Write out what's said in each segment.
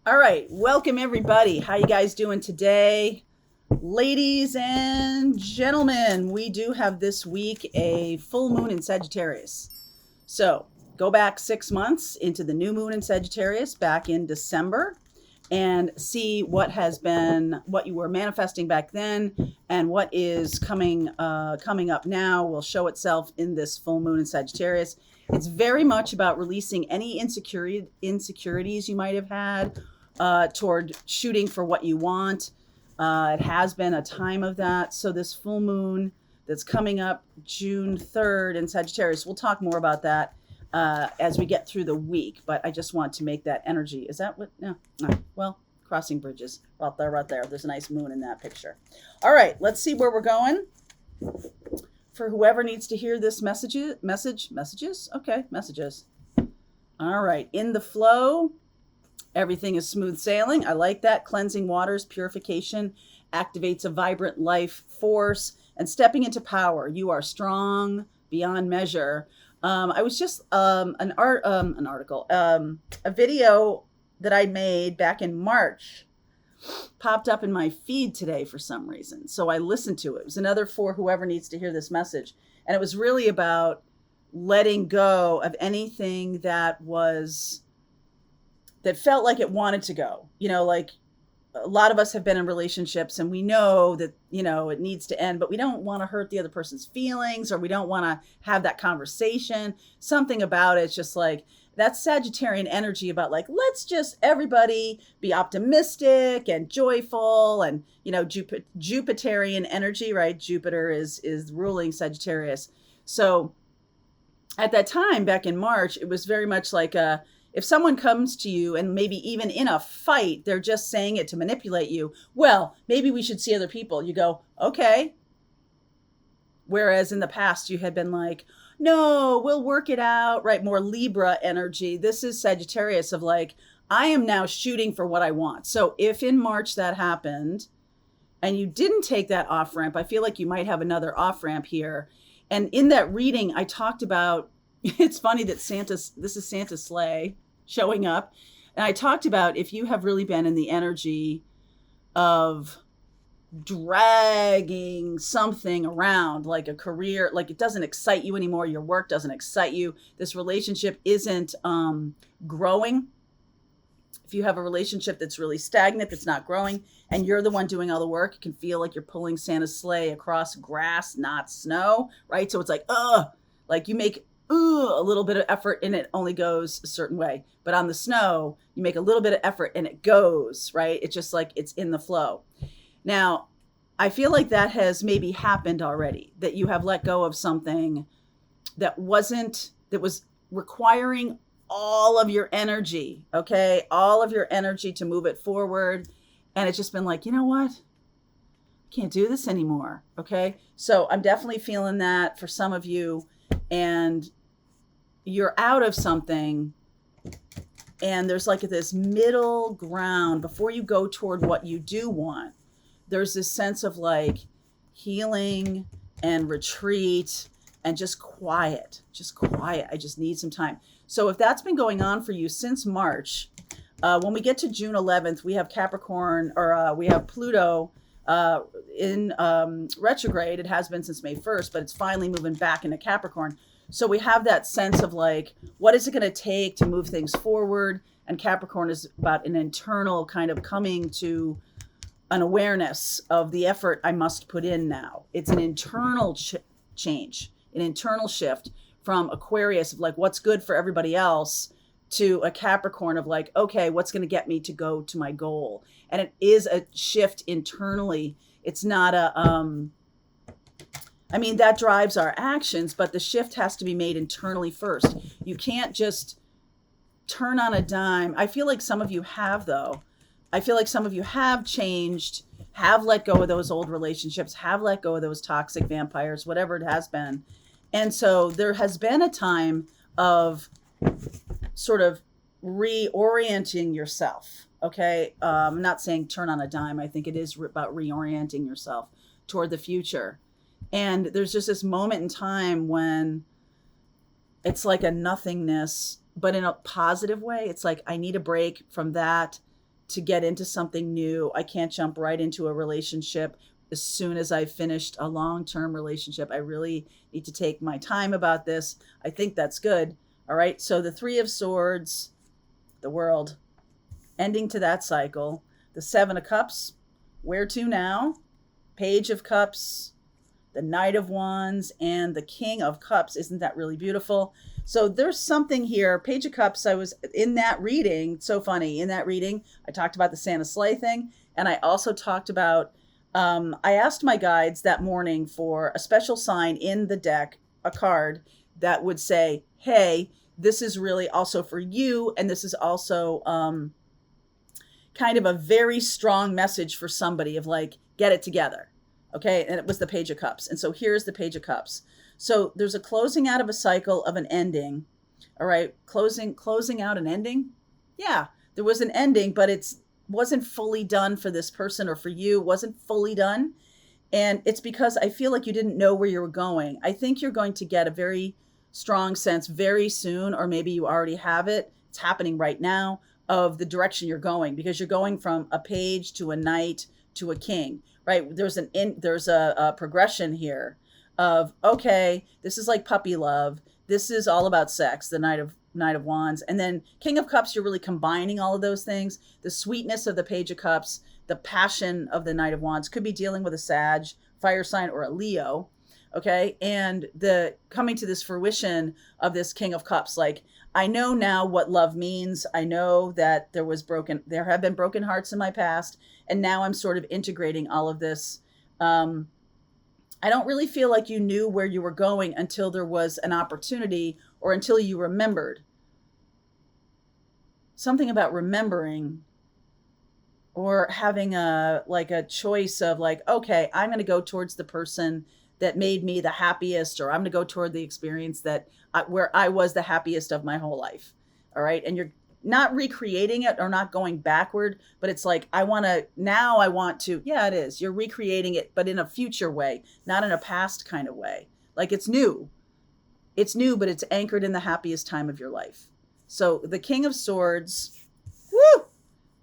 All right, welcome everybody. How you guys doing today? Ladies and gentlemen, we do have this week a full moon in Sagittarius. So, go back 6 months into the new moon in Sagittarius back in December and see what you were manifesting back then and what is coming up now will show itself in this full moon in Sagittarius. It's very much about releasing any insecurities you might have had toward shooting for what you want. It has been a time of that. So this full moon that's coming up June 3rd in Sagittarius, we'll talk more about that as we get through the week. But I just want to make that energy. Is that what? No. Well, crossing bridges. Right there, right there. There's a nice moon in that picture. All right, let's see where we're going. For whoever needs to hear this messages. Okay, messages. All right, in the flow. Everything is smooth sailing. I like that. Cleansing waters, purification, activates a vibrant life force, and stepping into power. You are strong beyond measure. I was just a video that I made back in March popped up in my feed today for some reason. So I listened to it. It was another for whoever needs to hear this message. And it was really about letting go of anything that felt like it wanted to go. Like a lot of us have been in relationships and we know that, it needs to end, but we don't want to hurt the other person's feelings or we don't want to have that conversation. Something about it's just like that Sagittarian energy about like, let's just everybody be optimistic and joyful and, Jupiterian energy, right? Jupiter is ruling Sagittarius. So at that time back in March, it was very much like if someone comes to you and maybe even in a fight, they're just saying it to manipulate you. Well, maybe we should see other people. You go, okay. Whereas in the past you had been like, no, we'll work it out, right? More Libra energy. This is Sagittarius of like, I am now shooting for what I want. So if in March that happened and you didn't take that off ramp, I feel like you might have another off ramp here. And in that reading, I talked about, it's funny that this is Santa's sleigh showing up. And I talked about if you have really been in the energy of dragging something around, like a career, like it doesn't excite you anymore. Your work doesn't excite you. This relationship isn't growing. If you have a relationship that's really stagnant, that's not growing, and you're the one doing all the work, it can feel like you're pulling Santa's sleigh across grass, not snow, right? So it's like you make a little bit of effort and it only goes a certain way. But on the snow, you make a little bit of effort and it goes, right? It's just like it's in the flow. Now, I feel like that has maybe happened already, that you have let go of something that was requiring all of your energy, okay? All of your energy to move it forward. And it's just been like, you know what? I can't do this anymore, okay? So I'm definitely feeling that for some of you. And you're out of something and there's like this middle ground before you go toward what you do want. There's this sense of like healing and retreat and just quiet. I just need some time. So if that's been going on for you since March, when we get to June 11th, we have Capricorn or we have Pluto in retrograde. It has been since May 1st, but it's finally moving back into Capricorn. So we have that sense of like, what is it going to take to move things forward? And Capricorn is about an internal kind of coming to an awareness of the effort I must put in now. It's an internal change, an internal shift from Aquarius of like, what's good for everybody else to a Capricorn of like, okay, what's going to get me to go to my goal? And it is a shift internally. It's not that drives our actions, but the shift has to be made internally first. You can't just turn on a dime. I feel like some of you have, though. I feel like some of you have changed, have let go of those old relationships, have let go of those toxic vampires, whatever it has been. And so there has been a time of sort of reorienting yourself. Okay. I'm not saying turn on a dime. I think it is about reorienting yourself toward the future. And there's just this moment in time when it's like a nothingness, but in a positive way. It's like, I need a break from that to get into something new. I can't jump right into a relationship as soon as I've finished a long-term relationship. I really need to take my time about this. I think that's good. All right. So the Three of Swords, the World, ending to that cycle. The Seven of Cups, where to now? Page of Cups, the Knight of Wands, and the King of Cups. Isn't that really beautiful? So there's something here. Page of Cups, I was in that reading. So funny. In that reading, I talked about the Santa sleigh thing. And I also talked about, I asked my guides that morning for a special sign in the deck, a card that would say, hey, this is really also for you. And this is also kind of a very strong message for somebody of like, get it together. Okay. And it was the Page of Cups. And so here's the Page of Cups. So there's a closing out of a cycle of an ending. All right. Closing out an ending. Yeah, there was an ending, but it wasn't fully done for this person or for you. It wasn't fully done. And it's because I feel like you didn't know where you were going. I think you're going to get a very strong sense very soon, or maybe you already have it. It's happening right now, of the direction you're going, because you're going from a page to a knight to a king, right? There's a progression here of, okay, this is like puppy love. This is all about sex, the Knight of Wands. And then King of Cups, you're really combining all of those things. The sweetness of the Page of Cups, the passion of the Knight of Wands, could be dealing with a Sag, fire sign, or a Leo. Okay. And the coming to this fruition of this King of Cups, like, I know now what love means. I know that there have been broken hearts in my past. And now I'm sort of integrating all of this. I don't really feel like you knew where you were going until there was an opportunity, or until you remembered. Something about remembering, or having a choice of like, okay, I'm going to go towards the person that made me the happiest, or I'm going to go toward the experience where I was the happiest of my whole life. All right. And you're not recreating it or not going backward, but it's like, yeah, it is. You're recreating it, but in a future way, not in a past kind of way. Like it's new, but it's anchored in the happiest time of your life. So the King of Swords, woo,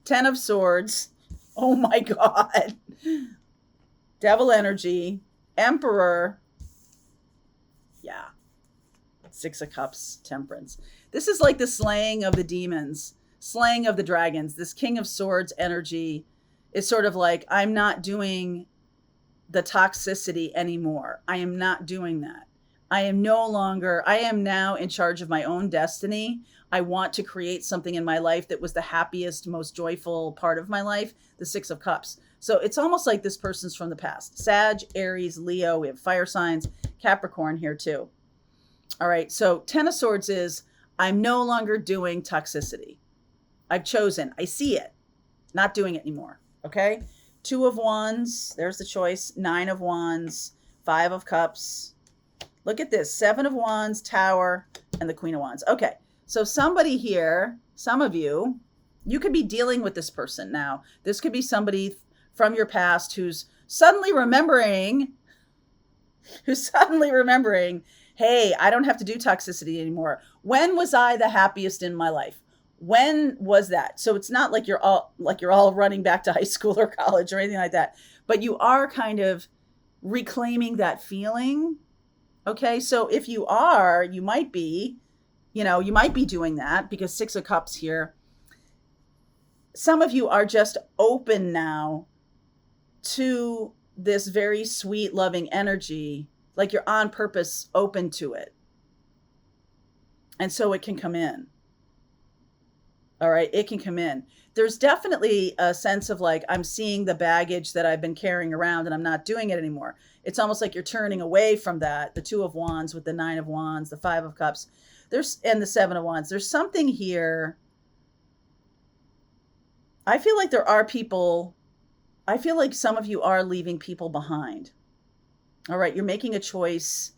10 of Swords. Oh my God. Devil energy, Emperor. Yeah. Six of Cups, Temperance. This is like the slaying of the demons, slaying of the dragons. This King of Swords energy is sort of like, I'm not doing the toxicity anymore. I am not doing that. I am now in charge of my own destiny. I want to create something in my life that was the happiest, most joyful part of my life, the Six of Cups. So it's almost like this person's from the past. Sag, Aries, Leo, we have fire signs, Capricorn here too. All right, so 10 of Swords is, I'm no longer doing toxicity. I've chosen. I see it. Not doing it anymore. Okay? 2 of Wands. There's the choice. 9 of Wands. 5 of Cups. Look at this. 7 of Wands, Tower, and the Queen of Wands. Okay, so somebody here, some of you could be dealing with this person now. This could be somebody from your past who's suddenly remembering, hey, I don't have to do toxicity anymore. When was I the happiest in my life? When was that? So it's not like you're all running back to high school or college or anything like that, but you are kind of reclaiming that feeling. Okay. So if you are, you might be doing that, because 6 of Cups here. Some of you are just open now to this very sweet, loving energy. Like you're on purpose open to it. And so it can come in. All right. It can come in. There's definitely a sense of like, I'm seeing the baggage that I've been carrying around and I'm not doing it anymore. It's almost like you're turning away from that. The 2 of Wands with the 9 of Wands, the 5 of Cups, and the 7 of Wands. There's something here. I feel like some of you are leaving people behind. All right, you're making a choice,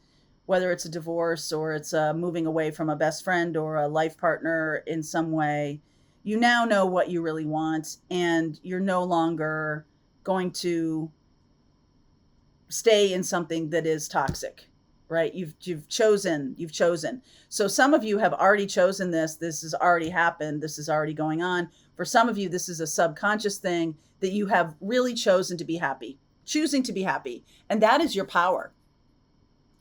whether it's a divorce or it's moving away from a best friend or a life partner in some way. You now know what you really want, and you're no longer going to stay in something that is toxic, right? You've chosen. So some of you have already chosen this. This has already happened. This is already going on. For some of you, this is a subconscious thing that you have really chosen to be happy, choosing to be happy. And that is your power.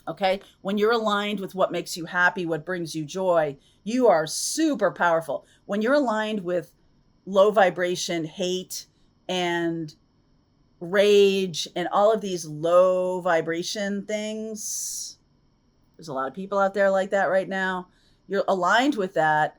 Okay. When you're aligned with what makes you happy, what brings you joy, you are super powerful. When you're aligned with low vibration, hate, and rage, and all of these low vibration things, there's a lot of people out there like that right now. You're aligned with that.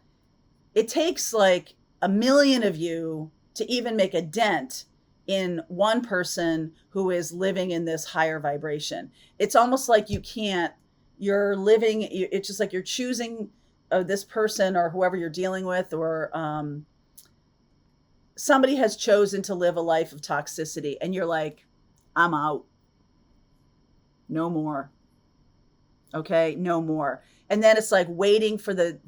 It takes like a million of you to even make a dent in one person who is living in this higher vibration. It's almost like you're living, it's just like you're choosing this person or whoever you're dealing with, or somebody has chosen to live a life of toxicity, and you're like, I'm out. No more. Okay, no more. And then it's like waiting for the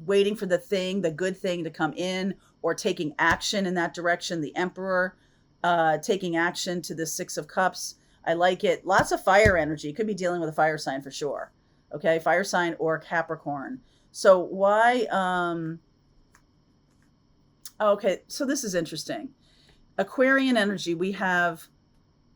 good thing to come in, or taking action in that direction. The Emperor, taking action to the Six of Cups. I like it. Lots of fire energy. Could be dealing with a fire sign for sure. Okay, fire sign or Capricorn. So why? Okay, so this is interesting. Aquarian energy. We have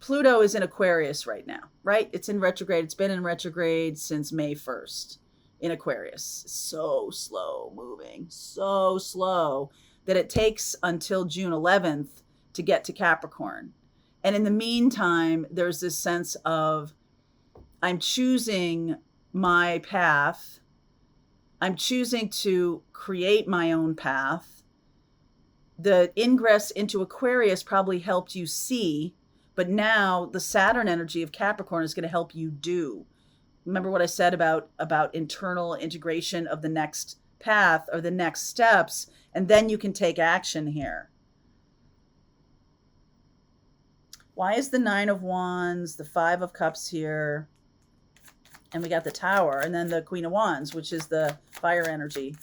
Pluto is in Aquarius right now, right? It's in retrograde. It's been in retrograde since May 1st in Aquarius. So slow moving, so slow that it takes until June 11th to get to Capricorn. And in the meantime, there's this sense of, I'm choosing my path. I'm choosing to create my own path. The ingress into Aquarius probably helped you see, but now the Saturn energy of Capricorn is going to help you do. Remember what I said about internal integration of the next path or the next steps, and then you can take action here. Why is the Nine of Wands, the Five of Cups here, and we got the Tower, and then the Queen of Wands, which is the fire energy.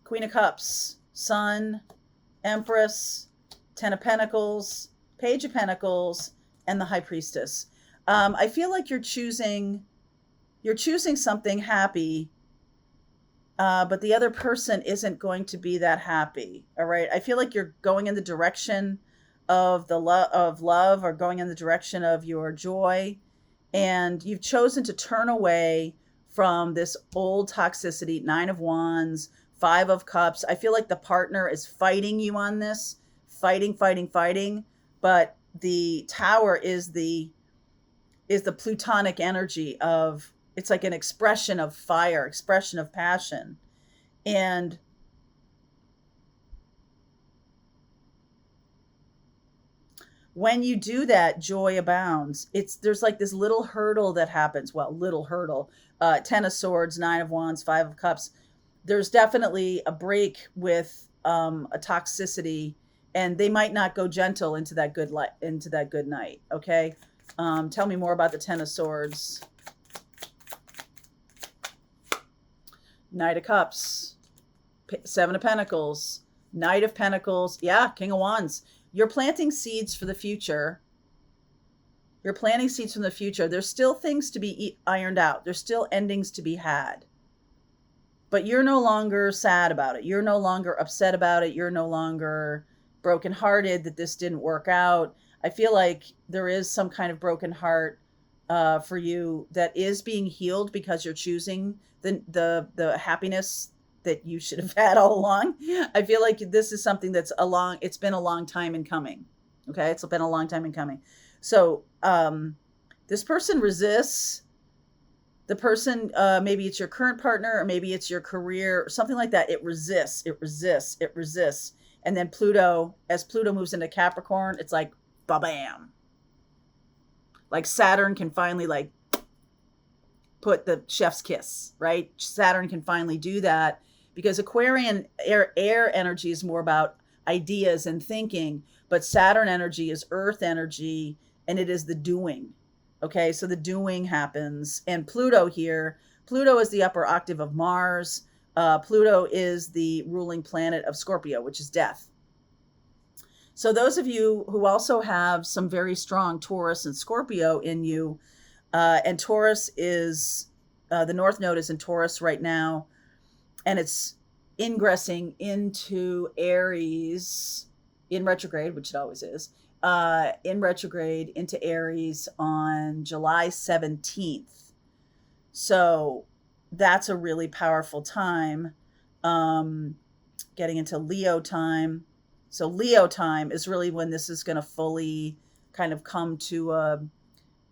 Queen of Cups, Sun, Empress, Ten of Pentacles, Page of Pentacles, and the High Priestess. I feel like you're choosing something happy, but the other person isn't going to be that happy. All right. I feel like you're going in the direction of love, or going in the direction of your joy, and you've chosen to turn away from this old toxicity. Nine of Wands, Five of Cups. I feel like the partner is fighting you on this, fighting, but the Tower is the plutonic energy of, it's like an expression of fire, expression of passion. And when you do that, joy abounds. There's like this little hurdle that happens. Well, little hurdle. Ten of Swords, Nine of Wands, Five of Cups. There's definitely a break with a toxicity, and they might not go gentle into that good night. Okay. Tell me more about the Ten of Swords. Knight of Cups, Seven of Pentacles, Knight of Pentacles. Yeah, King of Wands. You're planting seeds for the future. You're planting seeds from the future. There's still things to be ironed out. There's still endings to be had. But you're no longer sad about it. You're no longer upset about it. You're no longer brokenhearted that this didn't work out. I feel like there is some kind of broken heart for you that is being healed because you're choosing the happiness that you should have had all along. I feel like this is something it's been a long time in coming. Okay. It's been a long time in coming. So, this person resists. The person, maybe it's your current partner, or maybe it's your career, or something like that. It resists. And then as Pluto moves into Capricorn, it's like, ba-bam. Like Saturn can finally put the chef's kiss, right? Saturn can finally do that, because Aquarian air energy is more about ideas and thinking, but Saturn energy is earth energy, and it is the doing. Okay, so the doing happens. And Pluto is the upper octave of Mars. Pluto is the ruling planet of Scorpio, which is death. So those of you who also have some very strong Taurus and Scorpio in you, and Taurus is, the North Node is in Taurus right now, and it's ingressing into Aries in retrograde, which it always is, in retrograde into Aries on July 17th. So that's a really powerful time. Getting into Leo time. So Leo time is really when this is going to fully kind of come to a,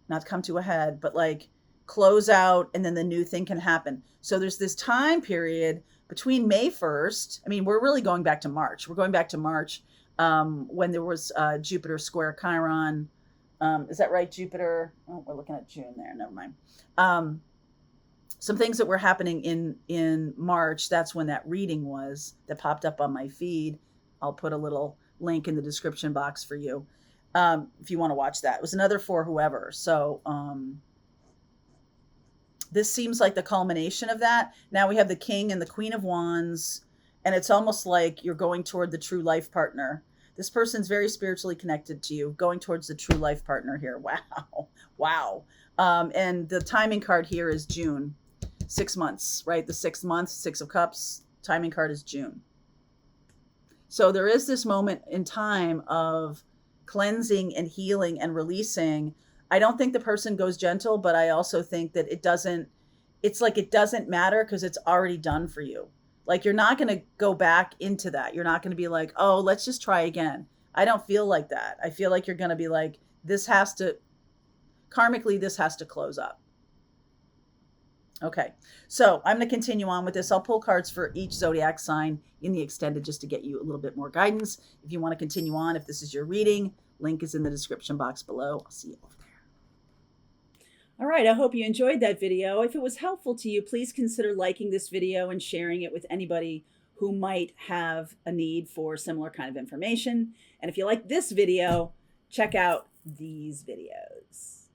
not come to a head, but like close out, and then the new thing can happen. So there's this time period between May 1st. I mean, we're really going back to March. We're going back to March, when there was Jupiter square Chiron. Is that right, Jupiter? Oh, we're looking at June there. Never mind. Some things that were happening in March. That's when that reading was that popped up on my feed. I'll put a little link in the description box for you, if you want to watch that. It was another for whoever. So this seems like the culmination of that. Now we have the King and the Queen of Wands, and it's almost like you're going toward the true life partner. This person's very spiritually connected to you, going towards the true life partner here. Wow. Wow. And the timing card here is June. 6 months, right? The 6th month, 6 of Cups, timing card is June. So there is this moment in time of cleansing and healing and releasing. I don't think the person goes gentle, but I also think that it's like it doesn't matter because it's already done for you. Like you're not going to go back into that. You're not going to be like, oh, let's just try again. I don't feel like that. I feel like you're going to be like, karmically, this has to close up. Okay, so I'm going to continue on with this. I'll pull cards for each zodiac sign in the extended just to get you a little bit more guidance. If you want to continue on, if this is your reading, link is in the description box below. I'll see you over there. All right, I hope you enjoyed that video. If it was helpful to you, please consider liking this video and sharing it with anybody who might have a need for similar kind of information. And if you like this video, check out these videos.